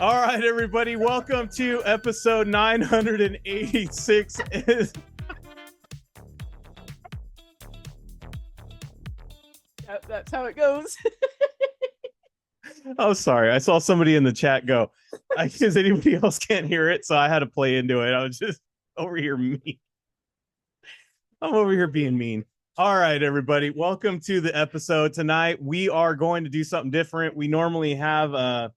All right, everybody, welcome to episode 986. That's how it goes. Oh, sorry. I saw somebody in the chat go, because anybody else can't hear it, so I had to play into it. I was just over here mean. I'm over here being mean. All right, everybody, welcome to the episode. Tonight, we are going to do something different. We normally have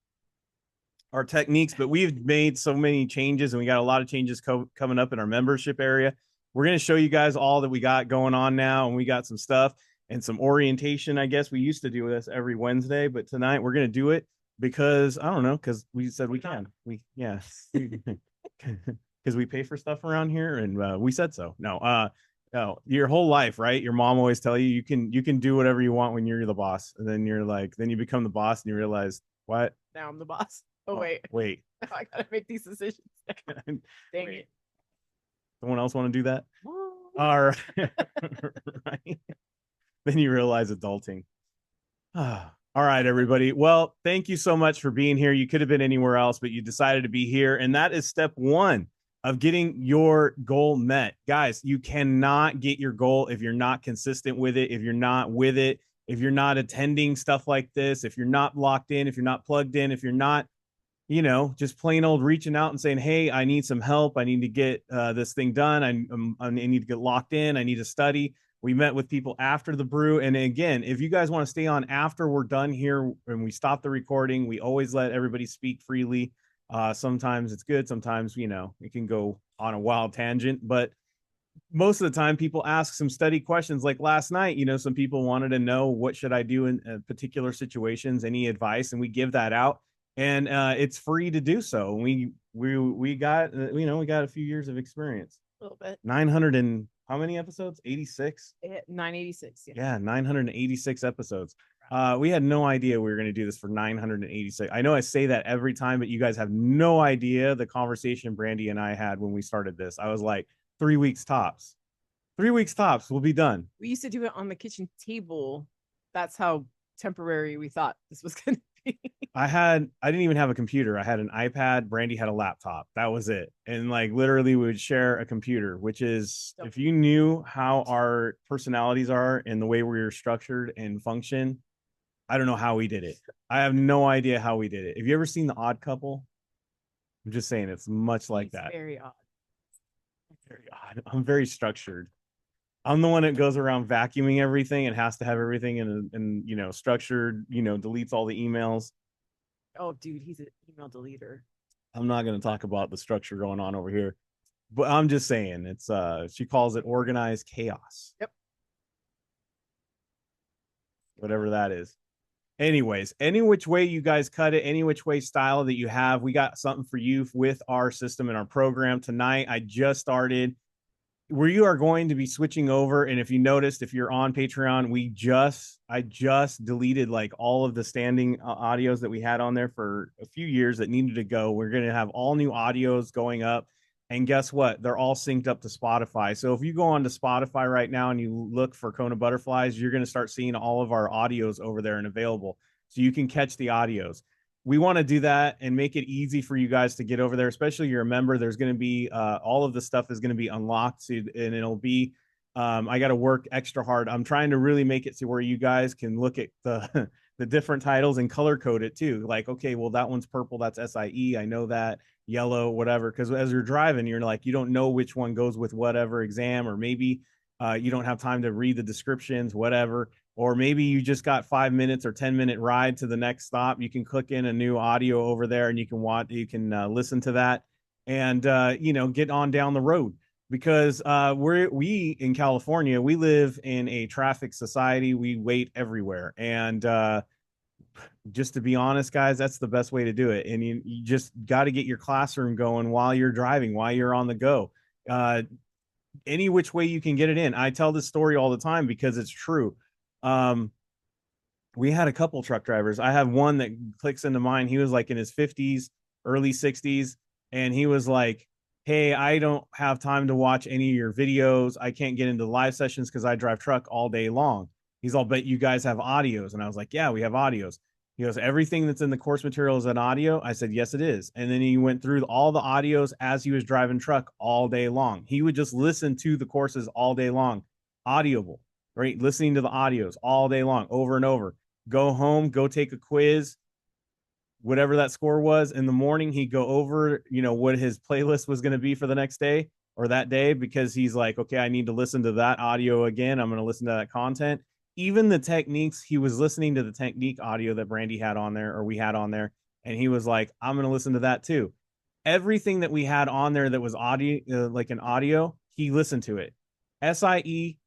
our techniques, but we've made so many changes and we got a lot of changes coming up in our membership area. We're going to show you guys all that we got going on now, and we got some stuff and some orientation. I guess we used to do this every Wednesday, but tonight we're going to do it because I don't know, because we said we can. Because we pay for stuff around here, and we said so. No, your whole life, right? Your mom always tell you you can do whatever you want when you're the boss, and then then you become the boss, and you realize what? Now I'm the boss. Oh, wait. Now I gotta make these decisions. Dang it. Someone else want to do that? All right. Right. Then you realize adulting. All right, everybody. Well, thank you so much for being here. You could have been anywhere else, but you decided to be here. And that is step one of getting your goal met. Guys, you cannot get your goal if you're not consistent with it, if you're not with it, if you're not attending stuff like this, if you're not locked in, if you're not plugged in, if you're not just plain old reaching out and saying, hey, I need some help. I need to get this thing done. I need to get locked in. I need to study. We met with people after the brew. And again, if you guys want to stay on after we're done here and we stop the recording, we always let everybody speak freely. Sometimes it's good. Sometimes, it can go on a wild tangent. But most of the time, people ask some study questions. Like last night, some people wanted to know, what should I do in particular situations, any advice, and we give that out. And it's free to do so. We got we got a few years of experience. A little bit. 900 and how many episodes? 86. 986. Yeah, 986 episodes. We had no idea we were going to do this for 986. I know I say that every time, but you guys have no idea the conversation Brandy and I had when we started this. I was like, 3 weeks tops. 3 weeks tops. We'll be done. We used to do it on the kitchen table. That's how temporary we thought this was going to be. I didn't even have a computer. I had an iPad. Brandy had a laptop. That was it. And like literally we would share a computer, which is, if you knew how our personalities are and the way we were structured and function, I don't know how we did it. I have no idea how we did it. Have you ever seen The Odd Couple? I'm just saying it's much like that. Very odd. Very odd. I'm very structured. I'm the one that goes around vacuuming everything and has to have everything in structured, deletes all the emails. Oh, dude, he's an email deleter. I'm not going to talk about the structure going on over here, but I'm just saying it's she calls it organized chaos. Yep. Whatever that is. Anyways, any which way you guys cut it, any which way style that you have, we got something for you with our system and our program tonight. I just started where you are going to be switching over. And if you noticed, if you're on Patreon, I just deleted like all of the standing audios that we had on there for a few years that needed to go. We're going to have all new audios going up. And guess what? They're all synced up to Spotify. So if you go on to Spotify right now and you look for KonaButterflyz, you're going to start seeing all of our audios over there and available. So you can catch the audios. We want to do that and make it easy for you guys to get over there, especially you're a member. There's going to be all of the stuff is going to be unlocked, and it'll be I got to work extra hard. I'm trying to really make it to where you guys can look at the the different titles and color code it too. Like, okay, well, that one's purple, that's SIE. I know that. Yellow, whatever. Because as you're driving, you're like, you don't know which one goes with whatever exam, or maybe you don't have time to read the descriptions, whatever. Or maybe you just got 5 minutes or 10-minute ride to the next stop. You can click in a new audio over there and you can listen to that and get on down the road. Because we in California, we live in a traffic society. We wait everywhere. And just to be honest, guys, that's the best way to do it. And you just got to get your classroom going while you're driving, while you're on the go. Any which way you can get it in. I tell this story all the time because it's true. We had a couple truck drivers. I have one that clicks into mine. He was like in his 50s, early 60s. And he was like, hey, I don't have time to watch any of your videos. I can't get into live sessions because I drive truck all day long. He's all, bet you guys have audios. And I was like, yeah, we have audios. He goes, everything that's in the course material is an audio. I said, yes, it is. And then he went through all the audios as he was driving truck all day long. He would just listen to the courses all day long, audible, right? Listening to the audios all day long, over and over. Go home, go take a quiz, whatever that score was in the morning. He'd go over, what his playlist was going to be for the next day or that day, because he's like, okay, I need to listen to that audio again. I'm going to listen to that content. Even the techniques, he was listening to the technique audio that Brandy had on there, or we had on there, and he was like, I'm going to listen to that too. Everything that we had on there that was audio, like an audio, he listened to it. SIE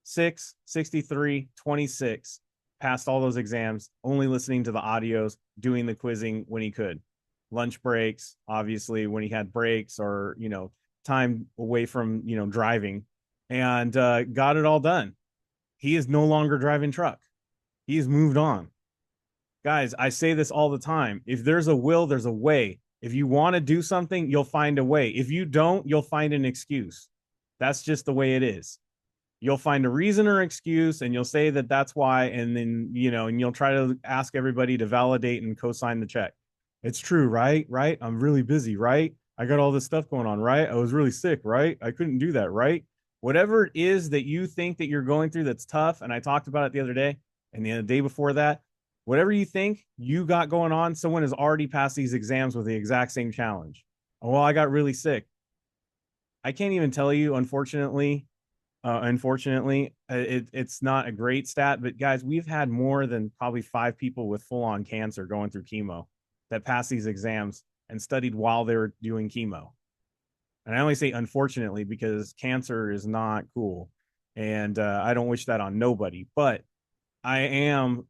6, 63, 26, passed all those exams, only listening to the audios, doing the quizzing when he could. Lunch breaks, obviously, when he had breaks, or, time away from, driving, and got it all done. He is no longer driving truck. He has moved on. Guys, I say this all the time. If there's a will, there's a way. If you want to do something, you'll find a way. If you don't, you'll find an excuse. That's just the way it is. You'll find a reason or excuse, and you'll say that that's why, and then, and you'll try to ask everybody to validate and co-sign the check. It's true, right? Right? I'm really busy, right? I got all this stuff going on, right? I was really sick, right? I couldn't do that, right? Whatever it is that you think that you're going through that's tough, and I talked about it the other day and the day before that, whatever you think you got going on, someone has already passed these exams with the exact same challenge. Oh, well, I got really sick. I can't even tell you, unfortunately, it's not a great stat, but guys, we've had more than probably 5 people with full-on cancer going through chemo that passed these exams and studied while they were doing chemo. And I only say unfortunately because cancer is not cool, and I don't wish that on nobody. But I am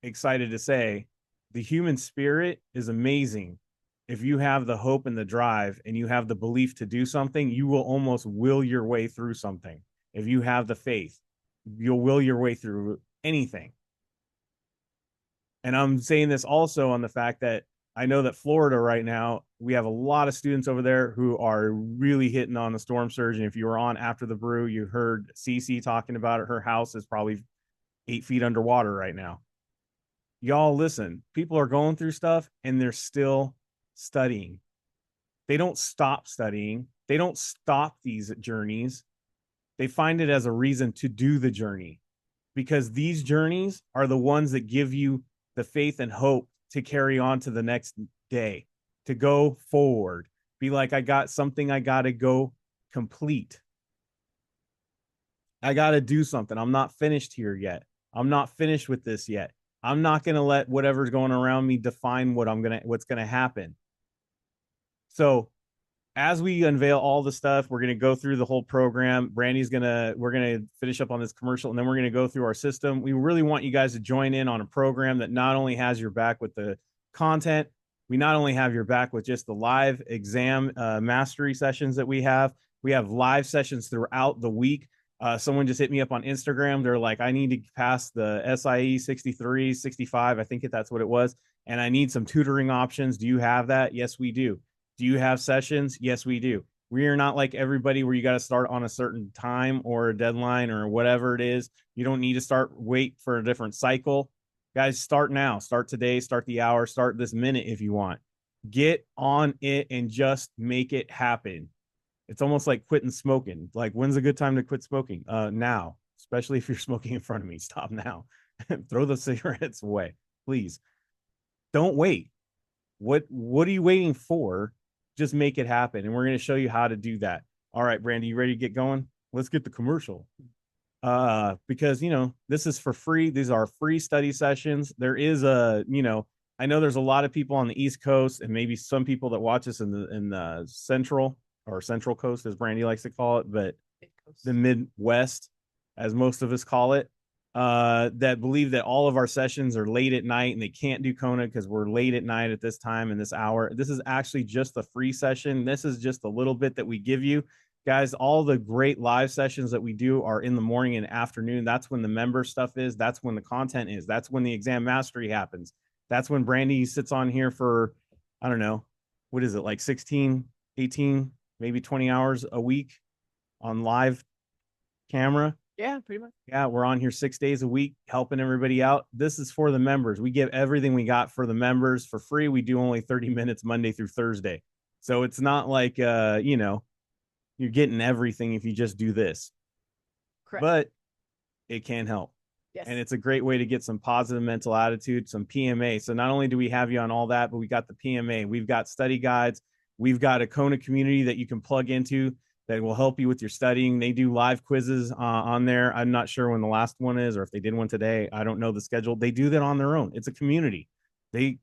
excited to say the human spirit is amazing. If you have the hope and the drive and you have the belief to do something, you will almost will your way through something. If you have the faith, you'll will your way through anything. And I'm saying this also on the fact that I know that Florida right now, we have a lot of students over there who are really hitting on the storm surge. And if you were on after the brew, you heard Cece talking about it. Her house is probably 8 feet underwater right now. Y'all listen, people are going through stuff and they're still studying. They don't stop studying. They don't stop these journeys. They find it as a reason to do the journey, because these journeys are the ones that give you the faith and hope to carry on to the next day, to go forward. Be like, I got something I got to go complete. I got to do something. I'm not finished here yet. I'm not finished with this yet. I'm not going to let whatever's going around me define what's going to happen. So as we unveil all the stuff, we're going to go through the whole program. We're going to finish up on this commercial, and then we're going to go through our system. We really want you guys to join in on a program that not only has your back with the content, we not only have your back with just the live exam mastery sessions that we have live sessions throughout the week. Someone just hit me up on Instagram. They're like, I need to pass the SIE 63, 65. I think that's what it was. And I need some tutoring options. Do you have that? Yes, we do. Do you have sessions? Yes, we do. We are not like everybody where you got to start on a certain time or a deadline or whatever it is. You don't need to wait for a different cycle. Guys, start now. Start today. Start the hour. Start this minute if you want. Get on it and just make it happen. It's almost like quitting smoking. Like, when's a good time to quit smoking? Now, especially if you're smoking in front of me. Stop now. Throw the cigarettes away, please. Don't wait. What are you waiting for? Just make it happen. And we're going to show you how to do that. All right, Brandy, you ready to get going? Let's get the commercial. Because, this is for free. These are free study sessions. There is I know there's a lot of people on the East Coast and maybe some people that watch us in the Central Coast, as Brandy likes to call it, but the Midwest, as most of us call it, that believe that all of our sessions are late at night and they can't do Kona because we're late at night at this time and this hour. This is actually just a free session. This is just a little bit that we give you. Guys, all the great live sessions that we do are in the morning and afternoon. That's when the member stuff is. That's when the content is. That's when the exam mastery happens. That's when Brandy sits on here for, I don't know, what is it, like 16, 18, maybe 20 hours a week on live camera. Yeah, pretty much. Yeah, we're on here 6 days a week helping everybody out. This is for the members. We give everything we got for the members for free. We do only 30 minutes Monday through Thursday. So it's not like you're getting everything if you just do this. Correct. But it can help. Yes. And it's a great way to get some positive mental attitude, some PMA. So not only do we have you on all that, but we got the PMA. We've got study guides. We've got a Kona community that you can plug into that will help you with your studying. They do live quizzes on there. I'm not sure when the last one is or if they did one today. I don't know the schedule. They do that on their own. It's a community. We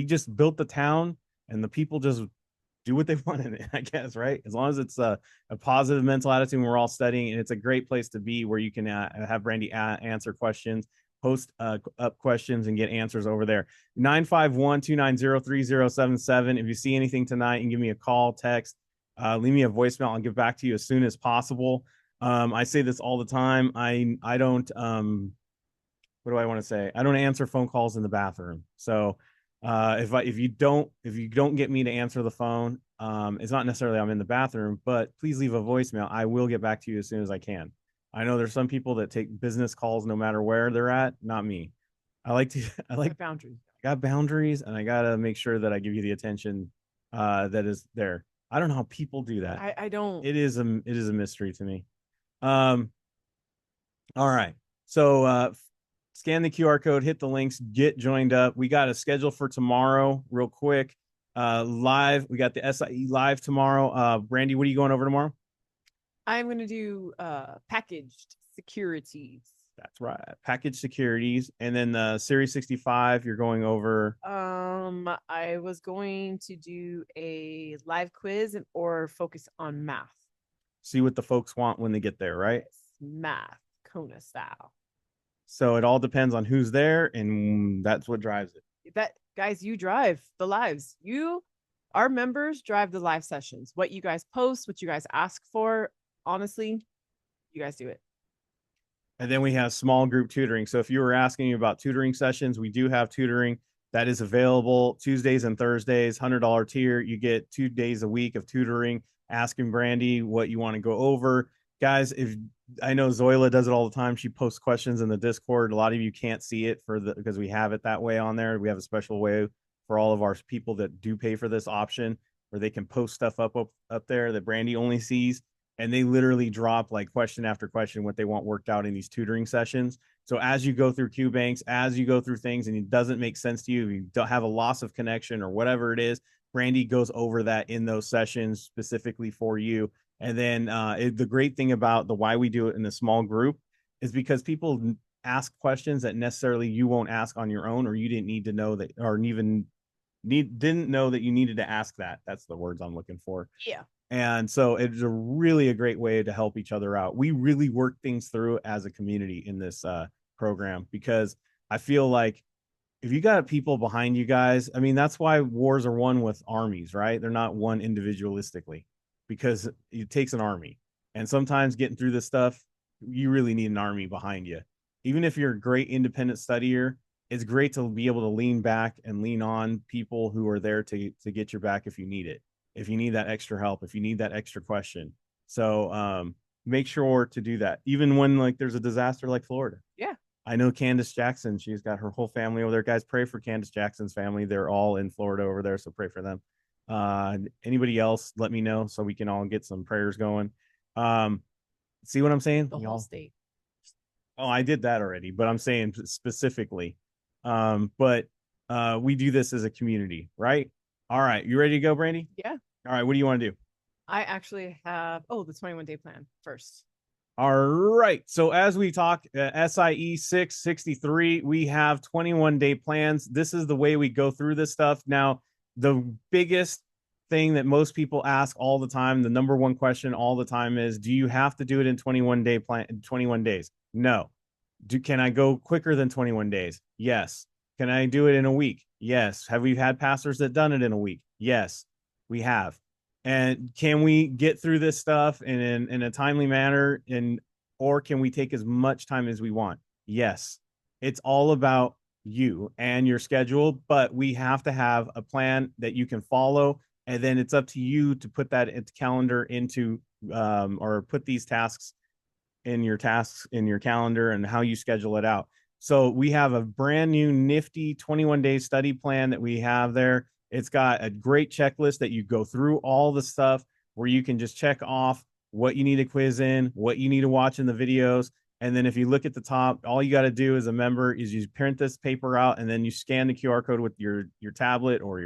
just built the town and the people just do what they want in it, I guess, right? As long as it's a positive mental attitude, and we're all studying, and it's a great place to be where you can have Brandy answer questions, post up questions, and get answers over there. 951-290-3077. If you see anything tonight, and give me a call, text, leave me a voicemail. I'll get back to you as soon as possible. I say this all the time. I don't what do I want to say? I don't answer phone calls in the bathroom. So if you don't get me to answer the phone, it's not necessarily I'm in the bathroom, but please leave a voicemail. I will get back to you as soon as I can. I know there's some people that take business calls no matter where they're at. Not me. I like boundaries. I got boundaries, and I gotta make sure that I give you the attention that is there. I don't know how people do that. I don't. It is a mystery to me. Um, all right. So scan the QR code, hit the links, get joined up. We got a schedule for tomorrow, real quick. Live. We got the SIE live tomorrow. Brandy, what are you going over tomorrow? I'm going to do packaged securities. That's right. Package securities. And then the Series 65, you're going over. I was going to do a live quiz or focus on math. See what the folks want when they get there, right? Math, Kona style. So it all depends on who's there, and that's what drives it. That guys, you drive the lives. Our members drive the live sessions. What you guys post, what you guys ask for, honestly, you guys do it. And then we have small group tutoring. So if you were asking me about tutoring sessions, we do have tutoring that is available Tuesdays and Thursdays, $100 tier. You get 2 days a week of tutoring, asking Brandy what you want to go over. Guys, if I know Zoila does it all the time, she posts questions in the Discord. A lot of you can't see it because we have it that way on there. We have a special way for all of our people that do pay for this option where they can post stuff up there that Brandy only sees. And they literally drop like question after question what they want worked out in these tutoring sessions. So as you go through Q banks, as you go through things and it doesn't make sense to you, you don't have a loss of connection or whatever it is, Brandy goes over that in those sessions specifically for you. And then the great thing about the why we do it in a small group is because people ask questions that necessarily you won't ask on your own, or you didn't need to know that, or even didn't know that you needed to ask that. That's the words I'm looking for. Yeah. And so it's a great way to help each other out. We really work things through as a community in this program, because I feel like if you got people behind you guys, I mean, that's why wars are won with armies, right? They're not won individualistically, because it takes an army. And sometimes getting through this stuff, you really need an army behind you. Even if you're a great independent studier, it's great to be able to lean back and lean on people who are there to get your back if you need it, if you need that extra help, if you need that extra question. So make sure to do that, even when like there's a disaster like Florida. Yeah. I know Candace Jackson, she's got her whole family over there. Guys, pray for Candace Jackson's family. They're all in Florida over there, so pray for them. Anybody else, let me know so we can all get some prayers going. See what I'm saying? The whole state. Oh, I did that already, but I'm saying specifically. But we do this as a community, right? All right, you ready to go, Brandy? Yeah. All right, what do you want to do? I actually have the 21-day plan first. All right. So as we talk SIE 663, we have 21-day plans. This is the way we go through this stuff. Now, the biggest thing that most people ask all the time, the number one question all the time is, do you have to do it in 21 days? No. Can I go quicker than 21 days? Yes. Can I do it in a week? Yes. Have we had pastors that done it in a week? Yes, we have. And can we get through this stuff in a timely manner, or can we take as much time as we want? Yes. It's all about you and your schedule, but we have to have a plan that you can follow, and then it's up to you to put that into calendar or put these tasks in your tasks in your calendar and how you schedule it out. So we have a brand new nifty 21-day study plan that we have there. It's got a great checklist that you go through all the stuff where you can just check off what you need to quiz in, what you need to watch in the videos. And then if you look at the top, all you got to do as a member is you print this paper out and then you scan the QR code with your tablet or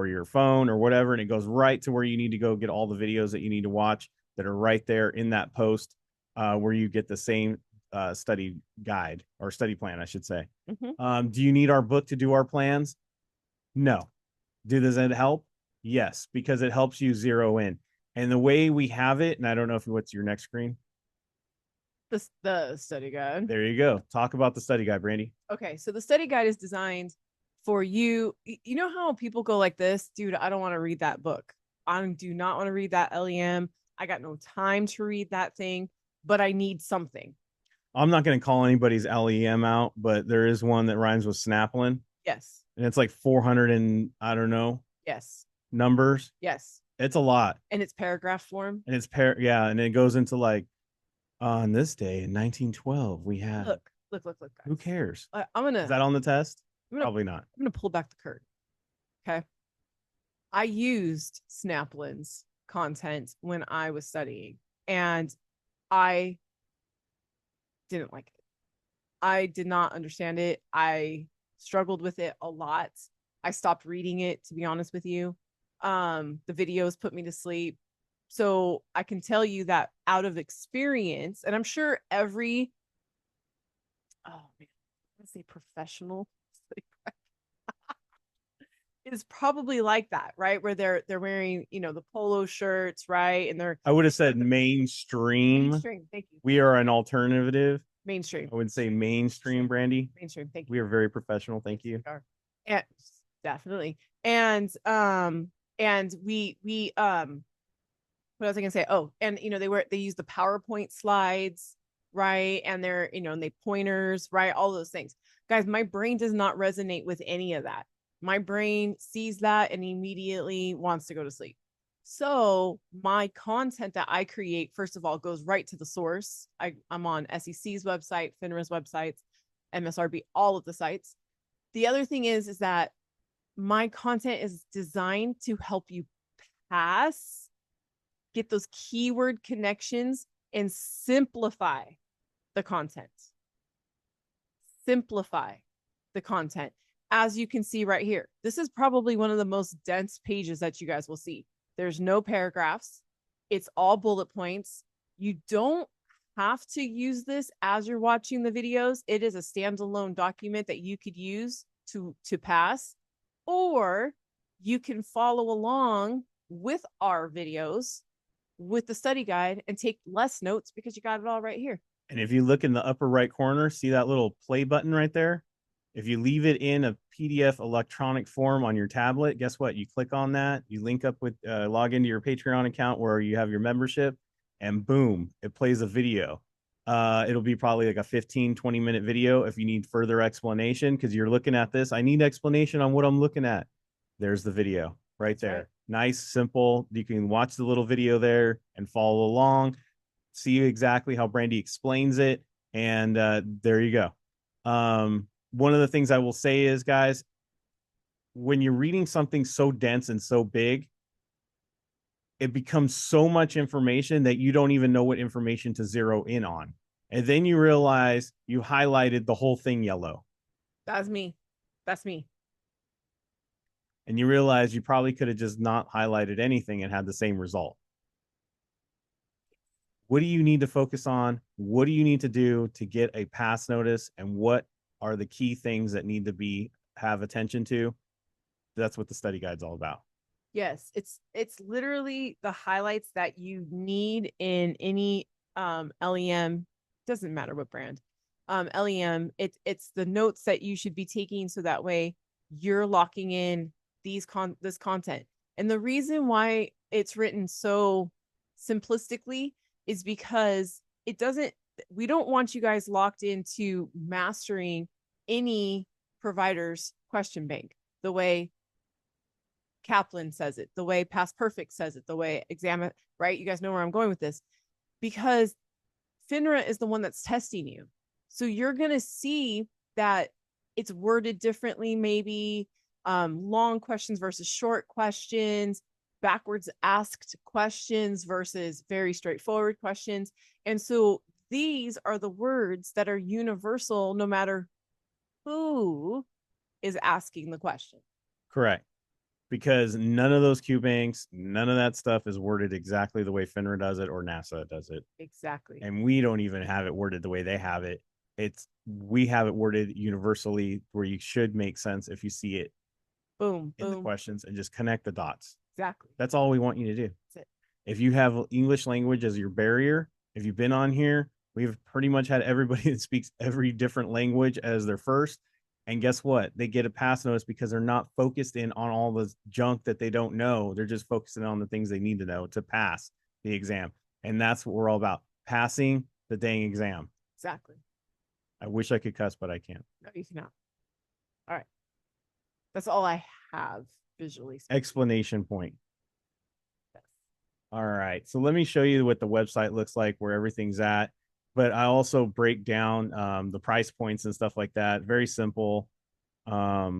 your phone or whatever, and it goes right to where you need to go get all the videos that you need to watch that are right there in that post, where you get the same study guide or study plan, I should say. Do you need our book to do our plans? No. Does it help? Yes, because it helps you zero in. And the way we have it, and I don't know if what's your next screen. The study guide. There you go. Talk about the study guide, Brandy. Okay, so the study guide is designed for you. You know how people go like this, dude, I don't want to read that book. I do not want to read that LEM. I got no time to read that thing, but I need something. I'm not going to call anybody's LEM out, but there is one that rhymes with Snaplin. Yes. And it's like 400 and I don't know. Yes. Numbers. Yes. It's a lot. And it's paragraph form. And it's yeah, and it goes into like on this day in 1912 we had. Look. Guys. Who cares? I'm gonna. Is that on the test? Probably not. I'm gonna pull back the curtain. Okay. I used Snaplin's content when I was studying, and I didn't like it. I did not understand it. I struggled with it a lot. I stopped reading it, to be honest with you. The videos put me to sleep. So I can tell you that out of experience, and I'm sure every, let's say professional is probably like that, right? Where they're wearing, the polo shirts, right? And I would have said mainstream. Mainstream, thank you. We are an alternative. Mainstream. I would say mainstream, Brandy. Mainstream, thank you. We are very professional, thank you. And definitely. And we what was I gonna say? Oh, and they use the PowerPoint slides, right? And they're, and they pointers, right? All those things. Guys, my brain does not resonate with any of that. My brain sees that and immediately wants to go to sleep. So my content that I create, first of all, goes right to the source. I'm on SEC's website, FINRA's websites, MSRB, all of the sites. The other thing is that my content is designed to help you pass, get those keyword connections, and simplify the content. Simplify the content. As you can see right here, this is probably one of the most dense pages that you guys will see. There's no paragraphs. It's all bullet points. You don't have to use this as you're watching the videos. It is a standalone document that you could use to pass, or you can follow along with our videos with the study guide and take less notes because you got it all right here. And if you look in the upper right corner, see that little play button right there? If you leave it in a PDF electronic form on your tablet, guess what? You click on that, you link up with, log into your Patreon account where you have your membership, and boom, it plays a video. It'll be probably like a 15-20 minute video if you need further explanation, because you're looking at this. I need explanation on what I'm looking at. There's the video right there. Right. Nice, simple. You can watch the little video there and follow along, see exactly how Brandy explains it. And there you go. One of the things I will say is, guys, when you're reading something so dense and so big, it becomes so much information that you don't even know what information to zero in on. And then you realize you highlighted the whole thing yellow. That's me. And you realize you probably could have just not highlighted anything and had the same result. What do you need to focus on? What do you need to do to get a pass notice? And what are the key things that need to have attention to? That's what the study guide's all about. Yes, it's literally the highlights that you need in any LEM. Doesn't matter what brand. LEM, it's the notes that you should be taking, so that way you're locking in this content. And the reason why it's written so simplistically is because we don't want you guys locked into mastering any provider's question bank the way Kaplan says it, the way Past Perfect says it, the way Examine, right? You guys know where I'm going with this, because FINRA is the one that's testing you. So you're going to see that it's worded differently, maybe long questions versus short questions, backwards asked questions versus very straightforward questions. And so these are the words that are universal no matter who is asking the question. Correct. Because none of those Q banks, none of that stuff is worded exactly the way FINRA does it or NASA does it. Exactly. And we don't even have it worded the way they have it. We have it worded universally where you should make sense if you see it. Boom, in boom. the questions and just connect the dots. Exactly. That's all we want you to do. That's it. If you have English language as your barrier, if you've been on here, we've pretty much had everybody that speaks every different language as their first. And guess what? They get a pass notice because they're not focused in on all the junk that they don't know. They're just focusing on the things they need to know to pass the exam. And that's what we're all about, passing the dang exam. Exactly. I wish I could cuss, but I can't. No, you cannot. All right. That's all I have visually speaking. Explanation point. Yes. All right. So let me show you what the website looks like, where everything's at. But I also break down the price points and stuff like that. Very simple. Let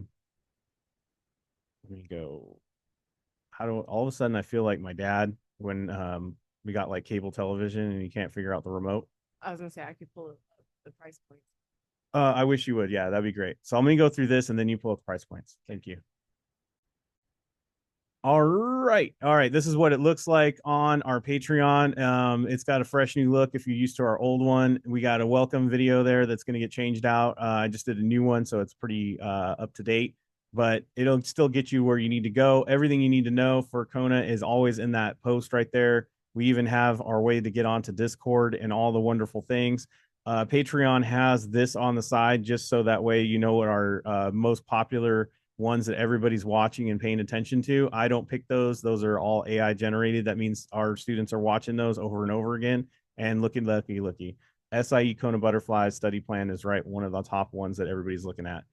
me go. How do all of a sudden I feel like my dad when we got like cable television and you can't figure out the remote. I was gonna say I could pull up the price points. I wish you would. Yeah, that'd be great. So I'm gonna go through this and then you pull up the price points. Thank you. All right. All right. This is what it looks like on our Patreon. It's got a fresh new look. If you're used to our old one, we got a welcome video there that's going to get changed out. I just did a new one, so it's pretty up to date, but it'll still get you where you need to go. Everything you need to know for Kona is always in that post right there. We even have our way to get onto Discord and all the wonderful things. Patreon has this on the side just so that way you know what our most popular ones that everybody's watching and paying attention to. I don't pick those. Those are all AI generated. That means our students are watching those over and over again and looky. SIE KonaButterflyz study plan is right one of the top ones that everybody's looking at.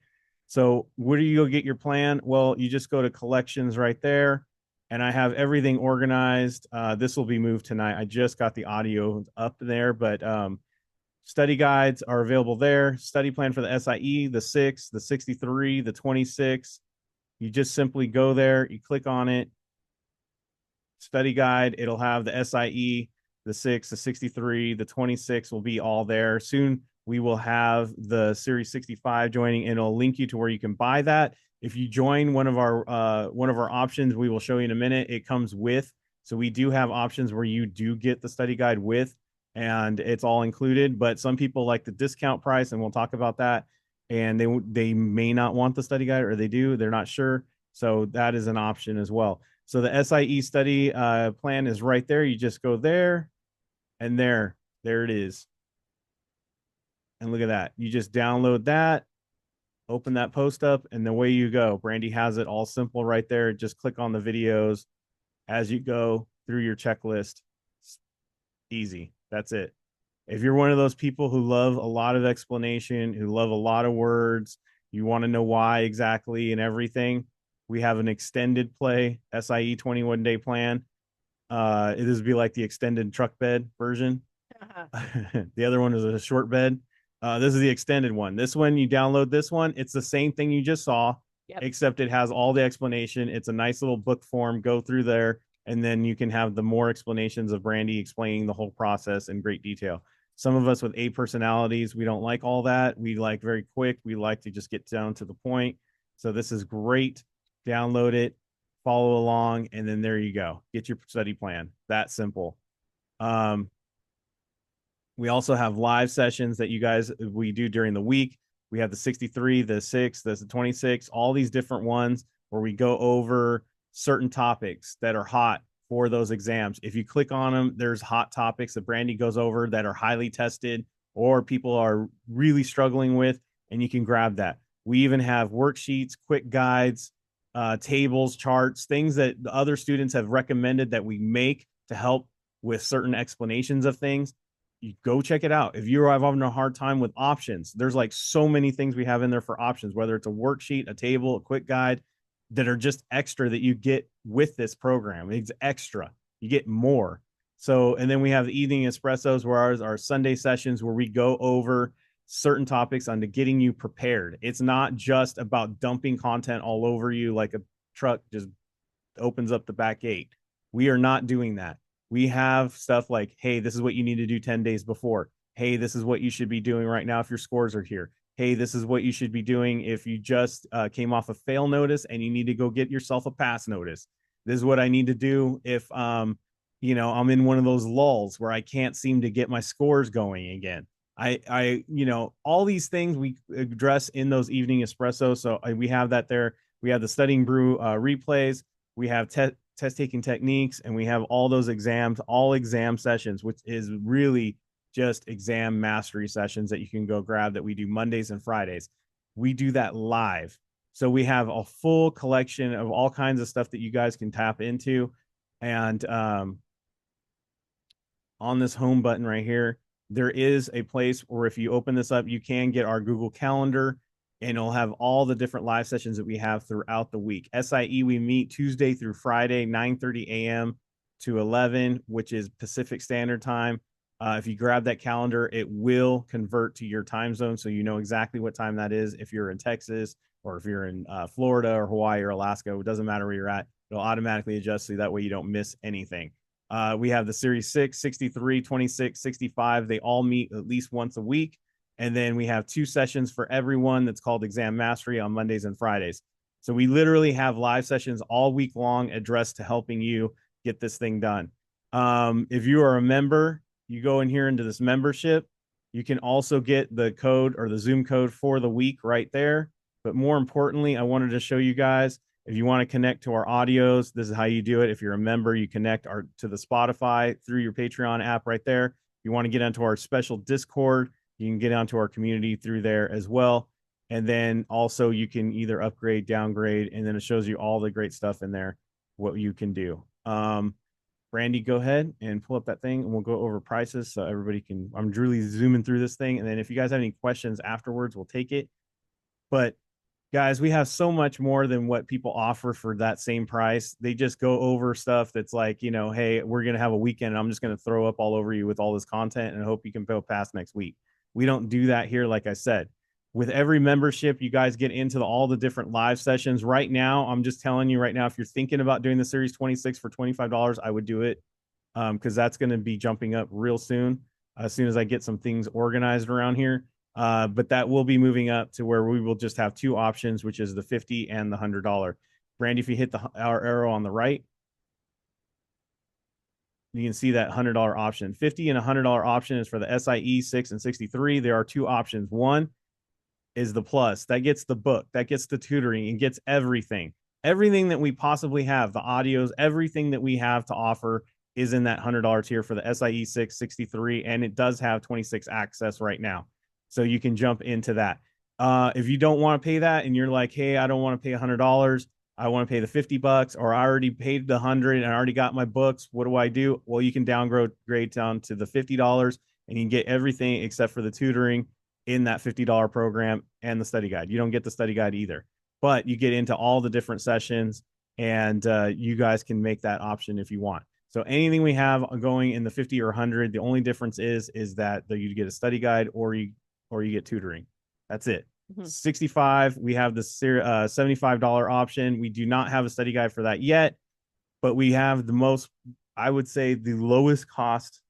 So where do you go get your plan? Well, you just go to collections right there. And I have everything organized. This will be moved tonight. I just got the audio up there, but study guides are available there. Study plan for the SIE, the 6, the 63, the 26. You just simply go there, you click on it. Study guide, it'll have the SIE, the 6, the 63, the 26 will be all there. Soon we will have the Series 65 joining, and it'll link you to where you can buy that. If you join one of our options, we will show you in a minute. It comes with, so we do have options where you do get the study guide with, and it's all included. But some people like the discount price, and we'll talk about that. And they may not want the study guide, or they do, they're not sure. So that is an option as well. So the SIE study plan is right there. You just go there, and there it is. And look at that. You just download that, open that post up, and away you go. Brandy has it all simple right there. Just click on the videos as you go through your checklist. Easy. That's it. If you're one of those people who love a lot of explanation, who love a lot of words, you want to know why exactly and everything, we have an extended play SIE 21-day plan. It is be like the extended truck bed version. The other one is a short bed. This is the extended one. This one, you download this one. It's the same thing you just saw, except it has all the explanation. It's a nice little book form. Go through there, and then you can have the more explanations of Brandy explaining the whole process in great detail. Some of us with A personalities, we don't like all that. We like very quick. We like to just get down to the point. So this is great. Download it, follow along, and then there you go. Get your study plan. That simple. We also have live sessions that we do during the week. We have the 63, the 6, the 26, all these different ones where we go over certain topics that are hot for those exams. If you click on them, there's hot topics that Brandy goes over that are highly tested or people are really struggling with, and you can grab that. We even have worksheets, quick guides, tables, charts, things that the other students have recommended that we make to help with certain explanations of things. You go check it out. If you're having a hard time with options, there's like so many things we have in there for options, whether it's a worksheet, a table, a quick guide that are just extra that you get with this program. It's extra. You get more. So, and then we have the evening espressos, where ours are Sunday sessions where we go over certain topics onto getting you prepared. It's not just about dumping content all over you like a truck just opens up the back gate. We are not doing that. We have stuff like, hey, this is what you need to do 10 days before. Hey, this is what you should be doing right now if your scores are here. Hey, this is what you should be doing if you just came off a fail notice and you need to go get yourself a pass notice. This is what I need to do if I'm in one of those lulls where I can't seem to get my scores going again. All these things we address in those evening espressos. So we have that there. We have the Studying Brew replays. We have test taking techniques, and we have all those exams, all exam sessions, which is really just exam mastery sessions that you can go grab that we do Mondays and Fridays. We do that live. So we have a full collection of all kinds of stuff that you guys can tap into. And on this home button right here, there is a place where if you open this up, you can get our Google Calendar, and it'll have all the different live sessions that we have throughout the week. SIE, we meet Tuesday through Friday, 9:30 a.m. to 11, which is Pacific Standard Time. If you grab that calendar, it will convert to your time zone, so you know exactly what time that is. If you're in Texas, or if you're in Florida or Hawaii or Alaska, it doesn't matter where you're at. It'll automatically adjust so that way you don't miss anything. We have the Series 6, 63, 26, 65. They all meet at least once a week. And then we have 2 sessions for everyone that's called Exam Mastery on Mondays and Fridays. So we literally have live sessions all week long addressed to helping you get this thing done. If you are a member, you go in here into this membership. You can also get the code or the Zoom code for the week right there. But more importantly, I wanted to show you guys, if you want to connect to our audios, this is how you do it. If you're a member, you connect to the Spotify through your Patreon app right there. If you want to get onto our special Discord, you can get onto our community through there as well. And then also you can either upgrade, downgrade, and then it shows you all the great stuff in there, what you can do. Brandy, go ahead and pull up that thing and we'll go over prices so everybody can, I'm really zooming through this thing. And then if you guys have any questions afterwards, we'll take it. But guys, we have so much more than what people offer for that same price. They just go over stuff that's like, hey, we're going to have a weekend and I'm just going to throw up all over you with all this content and hope you can go past next week. We don't do that here. Like I said, with every membership, you guys get into all the different live sessions. Right now, I'm just telling you right now, if you're thinking about doing the Series 26 for $25, I would do it, because that's going to be jumping up real soon, as soon as I get some things organized around here. But that will be moving up to where we will just have 2 options, which is the $50 and the $100. Brandy, if you hit our arrow on the right, you can see that $100 option. $50 and $100 option is for the SIE 6 and 63. There are 2 options. One is the plus. That gets the book, that gets the tutoring, and gets everything. Everything that we possibly have, the audios, everything that we have to offer is in that $100 tier for the SIE 6, 63, and it does have 26 access right now. So you can jump into that. If you don't want to pay that and you're like, hey, I don't want to pay $100, I want to pay the $50, or I already paid the 100 and I already got my books, what do I do? Well, you can downgrade down to the $50 and you can get everything except for the tutoring in that $50 program and the study guide. You don't get the study guide either, but you get into all the different sessions, and you guys can make that option if you want. So anything we have going in the 50 or 100, the only difference is that you get a study guide or you get tutoring. That's it. Mm-hmm. 65, we have the $75 option. We do not have a study guide for that yet, but we have the most, I would say, the lowest cost,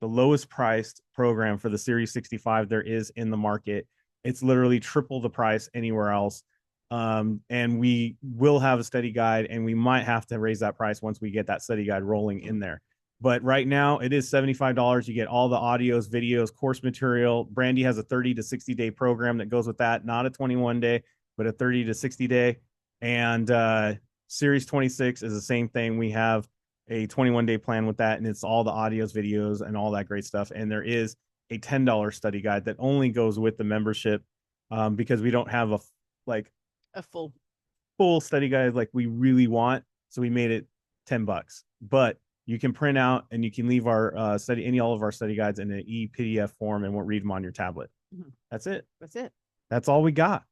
the lowest priced program for the Series 65 there is in the market. It's literally triple the price anywhere else. And we will have a study guide, and we might have to raise that price once we get that study guide rolling in there. But right now it is $75. You get all the audios, videos, course material. Brandy has a 30 to 60 day program that goes with that. Not a 21 day, but a 30 to 60 day. And Series 26 is the same thing. We have a 21 day plan with that, and it's all the audios, videos, and all that great stuff. And there is a $10 study guide that only goes with the membership, because we don't have a full study guide like we really want. So we made it $10, but you can print out and you can leave our all of our study guides in an ePDF form, and we'll read them on your tablet. Mm-hmm. That's it. That's all we got.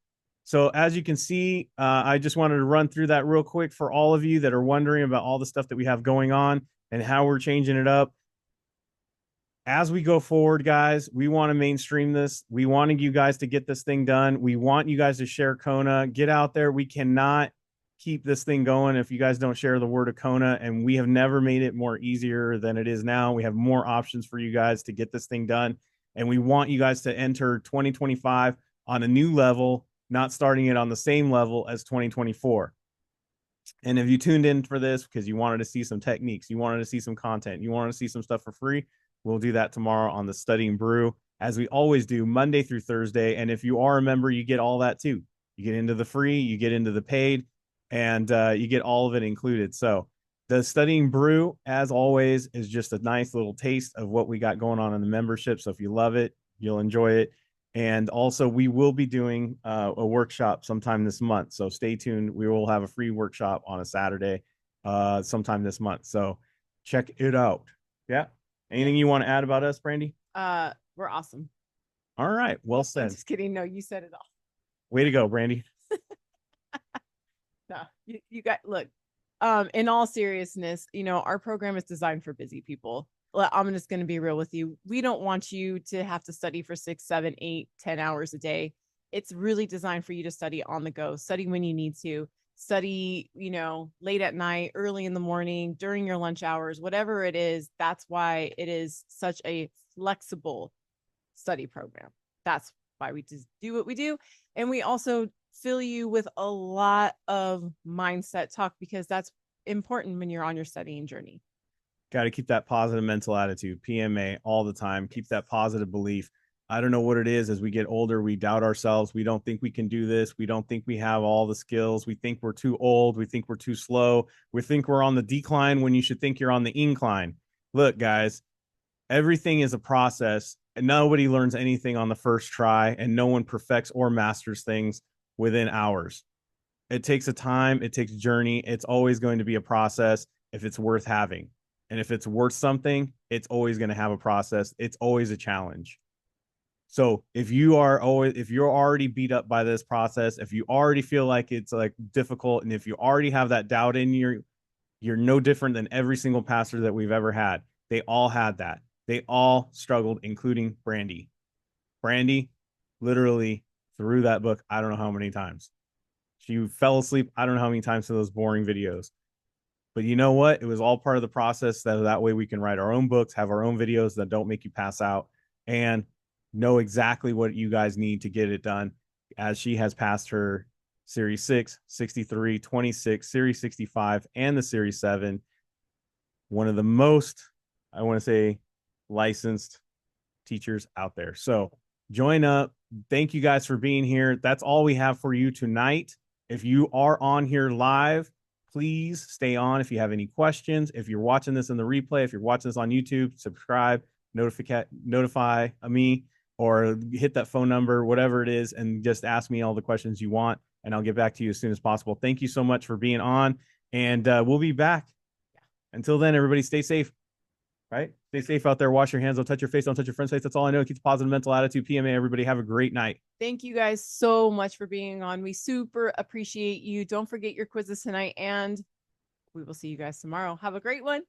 So as you can see, I just wanted to run through that real quick for all of you that are wondering about all the stuff that we have going on and how we're changing it up. as we go forward, guys, we want to mainstream this. We want you guys to get this thing done. We want you guys to share Kona. Get out there. We cannot keep this thing going if you guys don't share the word of Kona. And we have never made it more easier than it is now. We have more options for you guys to get this thing done. And we want you guys to enter 2025 on a new level, not starting it on the same level as 2024. And if you tuned in for this because you wanted to see some techniques, you wanted to see some content, you wanted to see some stuff for free, we'll do that tomorrow on the Studying Brew, as we always do, Monday through Thursday. And if you are a member, you get all that too. You get into the free, you get into the paid, and you get all of it included. So the Studying Brew, as always, is just a nice little taste of what we got going on in the membership. So if you love it, you'll enjoy it. And also, we will be doing a workshop sometime this month. So stay tuned. We will have a free workshop on a Saturday sometime this month. So check it out. Yeah. Anything you want to add about us, Brandy? We're awesome. All right. Well I'm said. just kidding. No, you said it all. Way to go, Brandy. No, you got, look, in all seriousness, our program is designed for busy people. I'm just going to be real with you. We don't want you to have to study for 6, 7, 8, 10 hours a day. It's really designed for you to study on the go, study when you need to, study, late at night, early in the morning, during your lunch hours, whatever it is. That's why it is such a flexible study program. That's why we just do what we do. And we also fill you with a lot of mindset talk, because that's important when you're on your studying journey. Got to keep that positive mental attitude, PMA, all the time. Keep that positive belief. I don't know what it is. As we get older, we doubt ourselves. We don't think we can do this. We don't think we have all the skills. We think we're too old. We think we're too slow. We think we're on the decline when you should think you're on the incline. Look, guys, everything is a process, and nobody learns anything on the first try, and no one perfects or masters things within hours. It takes a time. It takes a journey. It's always going to be a process if it's worth having. And if it's worth something, it's always going to have a process. It's always a challenge. So if you're already beat up by this process, if you already feel like it's like difficult, and if you already have that doubt in you, you're no different than every single pastor that we've ever had. They all had that. They all struggled, including Brandy. Brandy literally threw that book, I don't know how many times. She fell asleep, I don't know how many times, to those boring videos. But you know what? It was all part of the process. That way we can write our own books, have our own videos that don't make you pass out, and know exactly what you guys need to get it done. As she has passed her Series 6, 63, 26, Series 65, and the Series 7. One of the most, I want to say, licensed teachers out there. So join up. Thank you guys for being here. That's all we have for you tonight. If you are on here live, please stay on if you have any questions. If you're watching this in the replay, if you're watching this on YouTube, subscribe, notify me, or hit that phone number, whatever it is, and just ask me all the questions you want, and I'll get back to you as soon as possible. Thank you so much for being on, and we'll be back. Until then, everybody stay safe, right? Stay safe out there. Wash your hands. Don't touch your face. Don't touch your friend's face. That's all I know. Keep the positive mental attitude. PMA, everybody. Have a great night. Thank you guys so much for being on. We super appreciate you. Don't forget your quizzes tonight, and we will see you guys tomorrow. Have a great one.